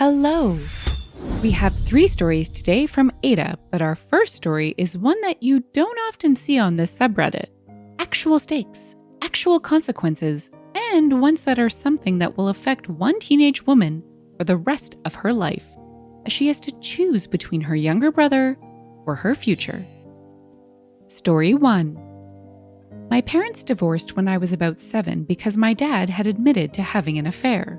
Hello! We have 3 stories today from AITA, but our first story is one that you don't often see on this subreddit. Actual stakes, actual consequences, and ones that are something that will affect one teenage woman for the rest of her life, as she has to choose between her younger brother or her future. Story 1. My parents divorced when I was about 7 because my dad had admitted to having an affair.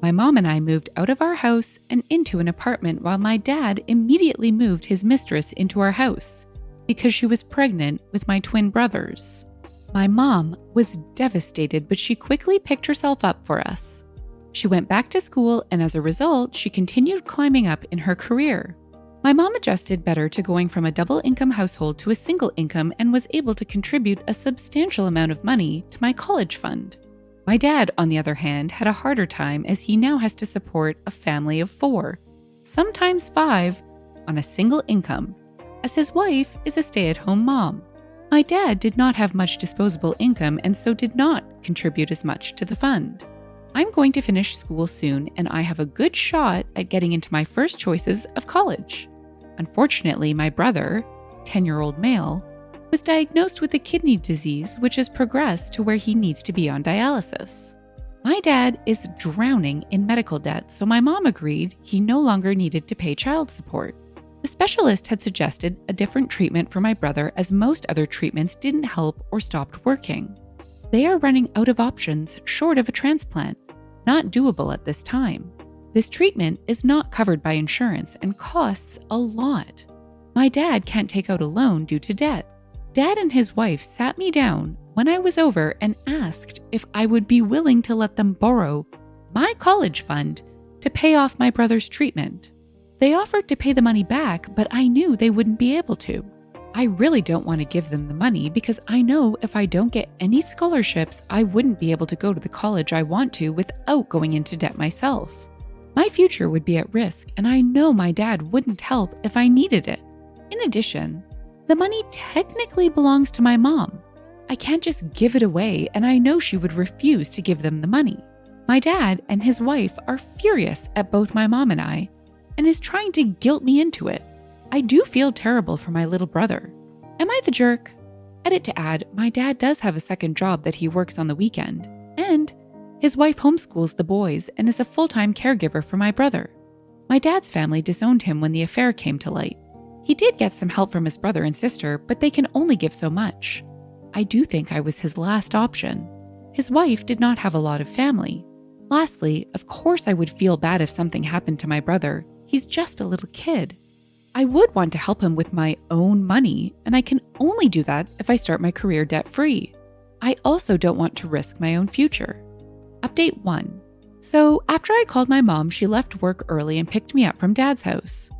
My mom and I moved out of our house and into an apartment while my dad immediately moved his mistress into our house because she was pregnant with my twin brothers. My mom was devastated, but she quickly picked herself up for us. She went back to school, and as a result, she continued climbing up in her career. My mom adjusted better to going from a double-income household to a single income and was able to contribute a substantial amount of money to my college fund. My dad, on the other hand, had a harder time as he now has to support a family of 4, sometimes 5, on a single income, as his wife is a stay-at-home mom. My dad did not have much disposable income and so did not contribute as much to the fund. I'm going to finish school soon, and I have a good shot at getting into my first choices of college. Unfortunately, my brother, 10-year-old male, was diagnosed with a kidney disease which has progressed to where he needs to be on dialysis. My dad is drowning in medical debt, so my mom agreed he no longer needed to pay child support. The specialist had suggested a different treatment for my brother as most other treatments didn't help or stopped working. They are running out of options short of a transplant, not doable at this time. This treatment is not covered by insurance and costs a lot. My dad can't take out a loan due to debt. Dad and his wife sat me down when I was over and asked if I would be willing to let them borrow my college fund to pay off my brother's treatment. They offered to pay the money back, but I knew they wouldn't be able to. I really don't want to give them the money because I know if I don't get any scholarships, I wouldn't be able to go to the college I want to without going into debt myself. My future would be at risk, and I know my dad wouldn't help if I needed it. In addition, the money technically belongs to my mom. I can't just give it away, and I know she would refuse to give them the money. My dad and his wife are furious at both my mom and I, and is trying to guilt me into it. I do feel terrible for my little brother. Am I the jerk? Edit to add, my dad does have a second job that he works on the weekend, and his wife homeschools the boys and is a full-time caregiver for my brother. My dad's family disowned him when the affair came to light. He did get some help from his brother and sister, but they can only give so much. I do think I was his last option. His wife did not have a lot of family. Lastly, of course I would feel bad if something happened to my brother. He's just a little kid. I would want to help him with my own money, and I can only do that if I start my career debt-free. I also don't want to risk my own future. Update 1. So after I called my mom, she left work early and picked me up from Dad's house.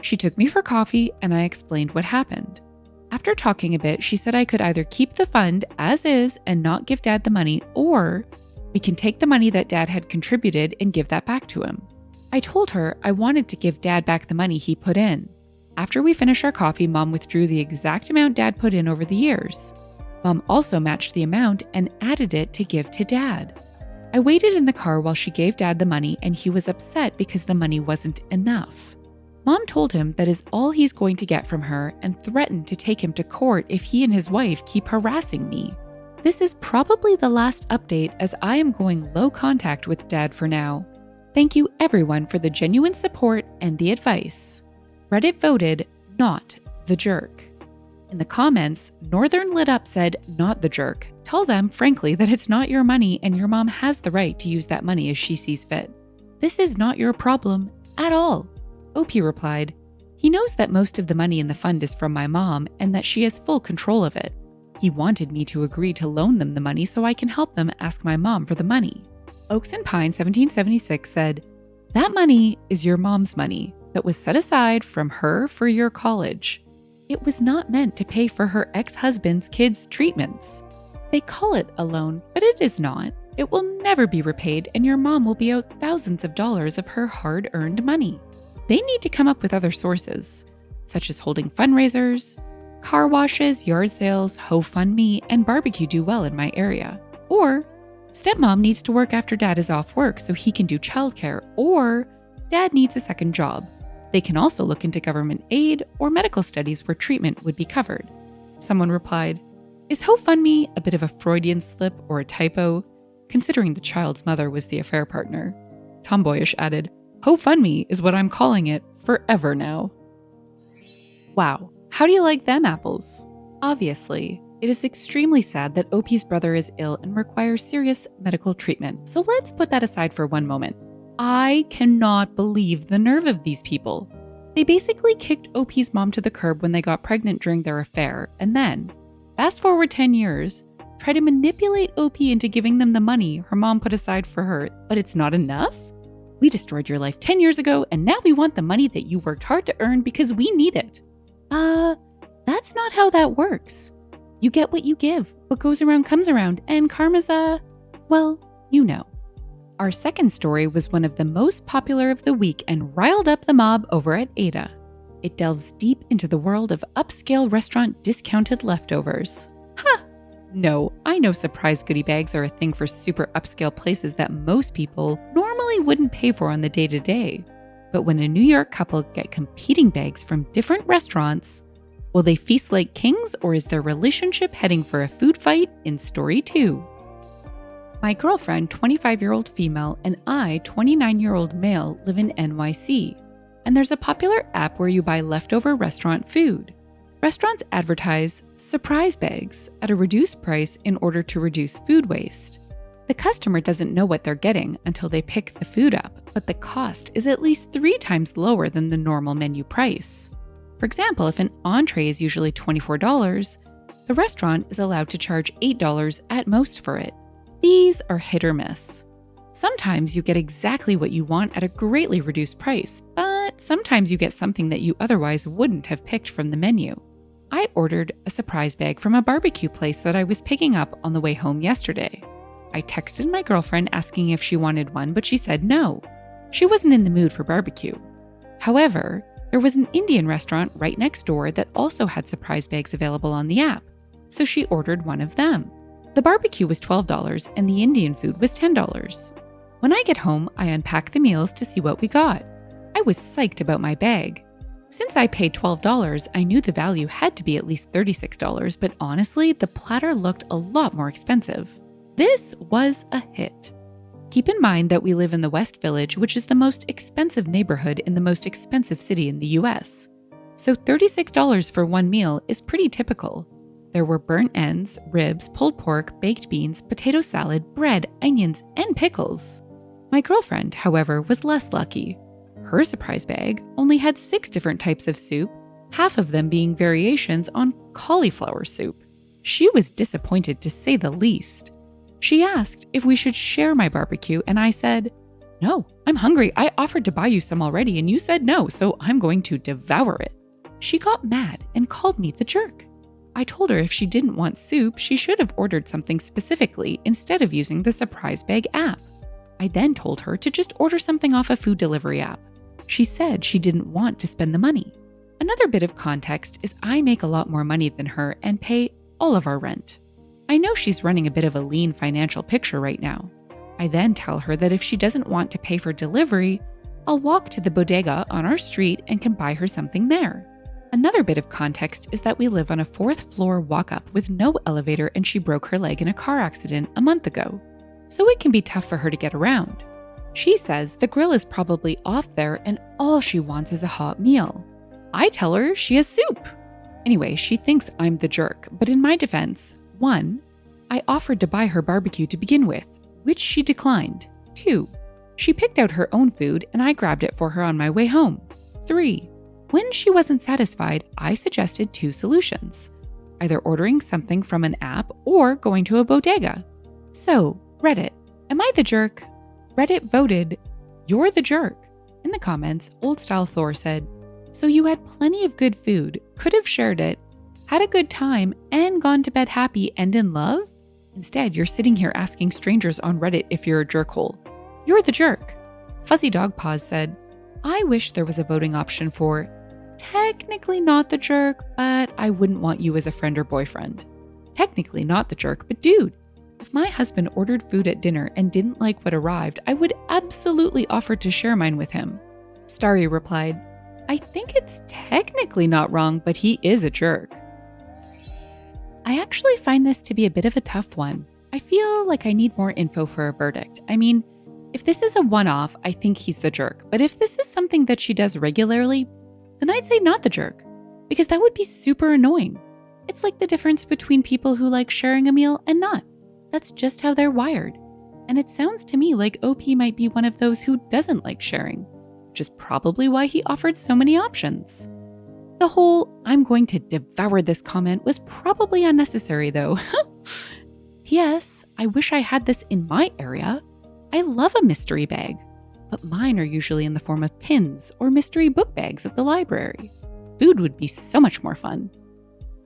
She took me for coffee, and I explained what happened. After talking a bit, she said I could either keep the fund as is and not give Dad the money, or we can take the money that Dad had contributed and give that back to him. I told her I wanted to give Dad back the money he put in. After we finished our coffee, Mom withdrew the exact amount Dad put in over the years. Mom also matched the amount and added it to give to Dad. I waited in the car while she gave Dad the money, and he was upset because the money wasn't enough. Mom told him that is all he's going to get from her and threatened to take him to court if he and his wife keep harassing me. This is probably the last update as I am going low contact with Dad for now. Thank you everyone for the genuine support and the advice. Reddit voted not the jerk. In the comments, Northern Lit Up said not the jerk. Tell them frankly that it's not your money and your mom has the right to use that money as she sees fit. This is not your problem at all. OP replied, he knows that most of the money in the fund is from my mom and that she has full control of it. He wanted me to agree to loan them the money so I can help them ask my mom for the money. Oaks and Pine 1776 said, that money is your mom's money that was set aside from her for your college. It was not meant to pay for her ex-husband's kids' treatments. They call it a loan, but it is not. It will never be repaid, and your mom will be out thousands of dollars of her hard-earned money. They need to come up with other sources, such as holding fundraisers, car washes, yard sales, GoFundMe, and barbecue do well in my area. Or stepmom needs to work after dad is off work so he can do childcare, or Dad needs a second job. They can also look into government aid or medical studies where treatment would be covered. Someone replied, "Is HoFundMe a bit of a Freudian slip or a typo, considering the child's mother was the affair partner?" Tomboyish added, "HoFundMe is what I'm calling it forever now." Wow, how do you like them apples? Obviously, it is extremely sad that OP's brother is ill and requires serious medical treatment, so let's put that aside for one moment. I cannot believe the nerve of these people. They basically kicked OP's mom to the curb when they got pregnant during their affair, and then, fast forward 10 years, try to manipulate OP into giving them the money her mom put aside for her, but it's not enough? We destroyed your life 10 years ago, and now we want the money that you worked hard to earn because we need it. That's not how that works. You get what you give. What goes around comes around, and karma's well, you know. Our second story was one of the most popular of the week and riled up the mob over at AITA. It delves deep into the world of upscale restaurant discounted leftovers. No, I know surprise goodie bags are a thing for super upscale places that most people normally wouldn't pay for on the day-to-day. But when a New York couple get competing bags from different restaurants, will they feast like kings, or is their relationship heading for a food fight in story 2? My girlfriend, 25-year-old female, and I, 29-year-old male, live in NYC. And there's a popular app where you buy leftover restaurant food. Restaurants advertise surprise bags at a reduced price in order to reduce food waste. The customer doesn't know what they're getting until they pick the food up, but the cost is at least 3 times lower than the normal menu price. For example, if an entree is usually $24, the restaurant is allowed to charge $8 at most for it. These are hit or miss. Sometimes you get exactly what you want at a greatly reduced price, but sometimes you get something that you otherwise wouldn't have picked from the menu. I ordered a surprise bag from a barbecue place that I was picking up on the way home yesterday. I texted my girlfriend asking if she wanted one, but she said no. She wasn't in the mood for barbecue. However, there was an Indian restaurant right next door that also had surprise bags available on the app, so she ordered one of them. The barbecue was $12 and the Indian food was $10. When I get home, I unpack the meals to see what we got. I was psyched about my bag. Since I paid $12, I knew the value had to be at least $36, but honestly, the platter looked a lot more expensive. This was a hit. Keep in mind that we live in the West Village, which is the most expensive neighborhood in the most expensive city in the US. So $36 for one meal is pretty typical. There were burnt ends, ribs, pulled pork, baked beans, potato salad, bread, onions, and pickles. My girlfriend, however, was less lucky. Her surprise bag only had 6 different types of soup, half of them being variations on cauliflower soup. She was disappointed to say the least. She asked if we should share my barbecue, and I said, "No, I'm hungry. I offered to buy you some already, and you said no, so I'm going to devour it." She got mad and called me the jerk. I told her if she didn't want soup, she should have ordered something specifically instead of using the surprise bag app. I then told her to just order something off a food delivery app. She said she didn't want to spend the money. Another bit of context is I make a lot more money than her and pay all of our rent. I know she's running a bit of a lean financial picture right now. I then tell her that if she doesn't want to pay for delivery, I'll walk to the bodega on our street and can buy her something there. Another bit of context is that we live on a 4th floor walk-up with no elevator, and she broke her leg in a car accident a month ago. So it can be tough for her to get around. She says the grill is probably off there and all she wants is a hot meal. I tell her she has soup. Anyway, she thinks I'm the jerk, but in my defense, 1, I offered to buy her barbecue to begin with, which she declined. 2, she picked out her own food and I grabbed it for her on my way home. 3, when she wasn't satisfied, I suggested 2 solutions, either ordering something from an app or going to a bodega. So, Reddit, am I the jerk? Reddit voted, "You're the jerk." In the comments, Old Style Thor said, "So you had plenty of good food, could have shared it, had a good time, and gone to bed happy and in love? Instead, you're sitting here asking strangers on Reddit if you're a jerkhole. You're the jerk." Fuzzy Dog Paws said, "I wish there was a voting option for technically not the jerk, but I wouldn't want you as a friend or boyfriend. Technically not the jerk, but dude, if my husband ordered food at dinner and didn't like what arrived, I would absolutely offer to share mine with him. Starry replied, I think it's technically not wrong, but he is a jerk. I actually find this to be a bit of a tough one. I feel like I need more info for a verdict. I mean, if this is a one-off, I think he's the jerk. But if this is something that she does regularly, then I'd say not the jerk, because that would be super annoying. It's like the difference between people who like sharing a meal and not. That's just how they're wired. And it sounds to me like OP might be one of those who doesn't like sharing, which is probably why he offered so many options. The whole "I'm going to devour this" comment was probably unnecessary though. P.S. I wish I had this in my area. I love a mystery bag, but mine are usually in the form of pins or mystery book bags at the library. Food would be so much more fun.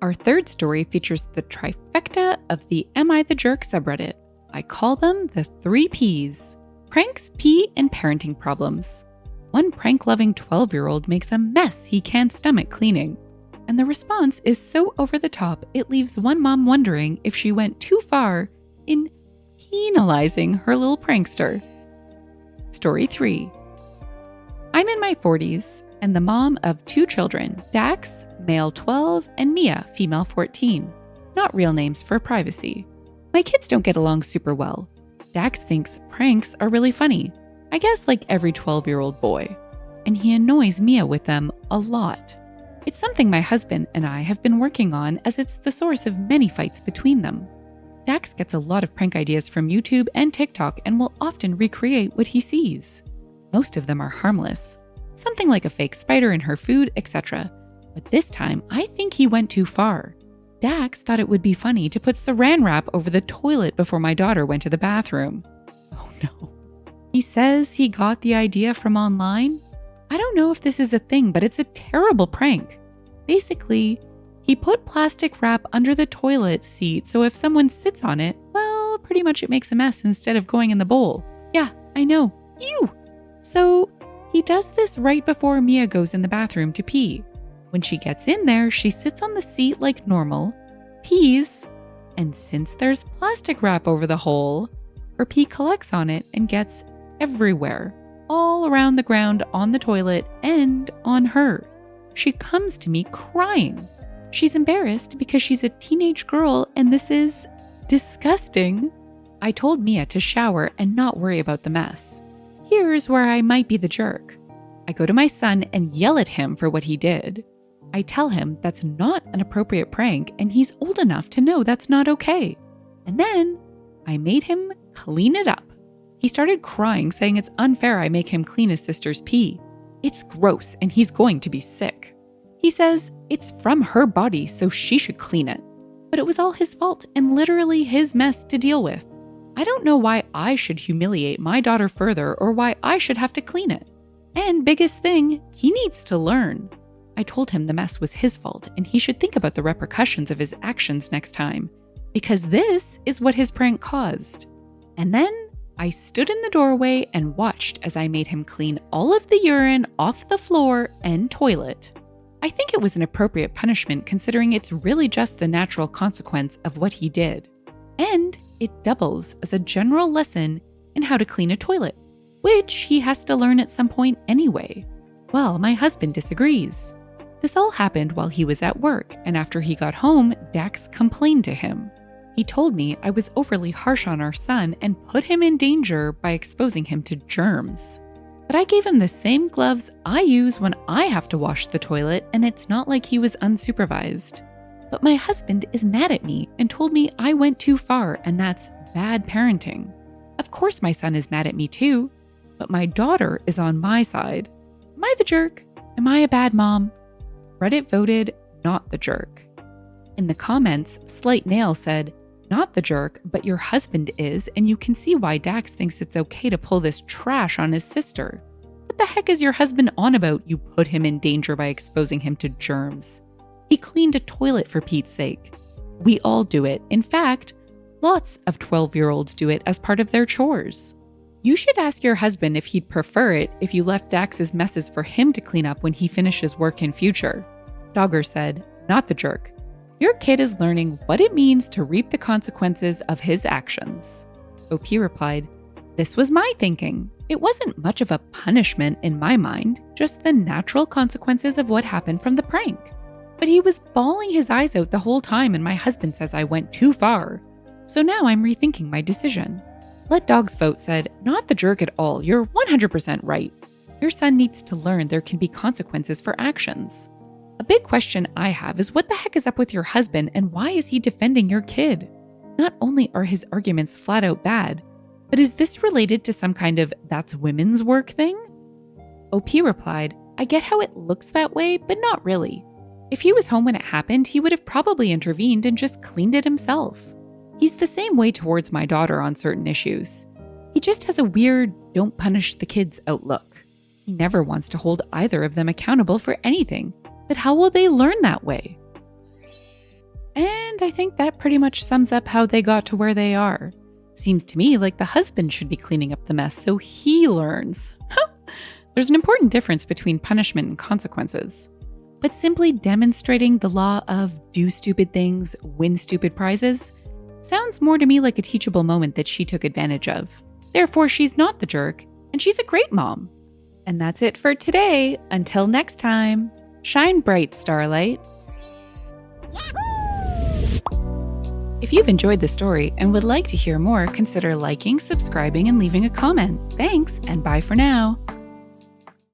Our third story features the trifecta of the Am I the Jerk subreddit. I call them the 3 Ps: pranks, pee, and parenting problems. One prank-loving 12-year-old makes a mess he can't stomach cleaning, and the response is so over the top it leaves one mom wondering if she went too far in penalizing her little prankster. Story 3. I'm in my 40s and the mom of 2 children, Dax, male 12, and Mia, female 14. Not real names for privacy. My kids don't get along super well. Dax thinks pranks are really funny, I guess like every 12-year-old boy, and he annoys Mia with them a lot. It's something my husband and I have been working on as it's the source of many fights between them. Dax gets a lot of prank ideas from YouTube and TikTok and will often recreate what he sees. Most of them are harmless, something like a fake spider in her food, etc. But this time, I think he went too far. Dax thought it would be funny to put saran wrap over the toilet before my daughter went to the bathroom. Oh no. He says he got the idea from online. I don't know if this is a thing, but it's a terrible prank. Basically, he put plastic wrap under the toilet seat so if someone sits on it, well, pretty much it makes a mess instead of going in the bowl. Yeah, I know. Ew! So he does this right before Mia goes in the bathroom to pee. When she gets in there, she sits on the seat like normal, pees, and since there's plastic wrap over the hole, her pee collects on it and gets everywhere, all around the ground, on the toilet, and on her. She comes to me crying. She's embarrassed because she's a teenage girl and this is disgusting. I told Mia to shower and not worry about the mess. Here's where I might be the jerk. I go to my son and yell at him for what he did. I tell him that's not an appropriate prank and he's old enough to know that's not okay. And then I made him clean it up. He started crying, saying it's unfair I make him clean his sister's pee. It's gross and he's going to be sick. He says it's from her body, so she should clean it. But it was all his fault and literally his mess to deal with. I don't know why I should humiliate my daughter further or why I should have to clean it. And biggest thing, he needs to learn. I told him the mess was his fault and he should think about the repercussions of his actions next time, because this is what his prank caused. And then I stood in the doorway and watched as I made him clean all of the urine off the floor and toilet. I think it was an appropriate punishment considering it's really just the natural consequence of what he did. And it doubles as a general lesson in how to clean a toilet, which he has to learn at some point anyway. Well, my husband disagrees. This all happened while he was at work, and after he got home, Dax complained to him. He told me I was overly harsh on our son and put him in danger by exposing him to germs. But I gave him the same gloves I use when I have to wash the toilet, and it's not like he was unsupervised. But my husband is mad at me and told me I went too far and that's bad parenting. Of course my son is mad at me too, but my daughter is on my side. Am I the jerk? Am I a bad mom? Reddit voted not the jerk. In the comments, Slight Nail said, not the jerk, but your husband is, and you can see why Dax thinks it's okay to pull this trash on his sister. What the heck is your husband on about? You put him in danger by exposing him to germs. He cleaned a toilet for Pete's sake. We all do it. In fact, lots of 12-year-olds do it as part of their chores. You should ask your husband if he'd prefer it if you left Dax's messes for him to clean up when he finishes work in future. Dogger said, not the jerk. Your kid is learning what it means to reap the consequences of his actions. OP replied, this was my thinking. It wasn't much of a punishment in my mind, just the natural consequences of what happened from the prank. But he was bawling his eyes out the whole time, and my husband says I went too far. So now I'm rethinking my decision. Let Dogs Vote said, "Not the jerk at all, you're 100% right. Your son needs to learn there can be consequences for actions." A big question I have is, what the heck is up with your husband and why is he defending your kid? Not only are his arguments flat out bad, but is this related to some kind of "that's women's work" thing? OP replied, "I get how it looks that way, but not really. If he was home when it happened, he would have probably intervened and just cleaned it himself. He's the same way towards my daughter on certain issues. He just has a weird 'don't punish the kids' outlook. He never wants to hold either of them accountable for anything. But how will they learn that way?" And I think that pretty much sums up how they got to where they are. Seems to me like the husband should be cleaning up the mess so he learns. There's an important difference between punishment and consequences. But simply demonstrating the law of do stupid things, win stupid prizes, sounds more to me like a teachable moment that she took advantage of. Therefore, she's not the jerk, and she's a great mom. And that's it for today. Until next time, shine bright, Starlight. If you've enjoyed the story and would like to hear more, consider liking, subscribing, and leaving a comment. Thanks, and bye for now.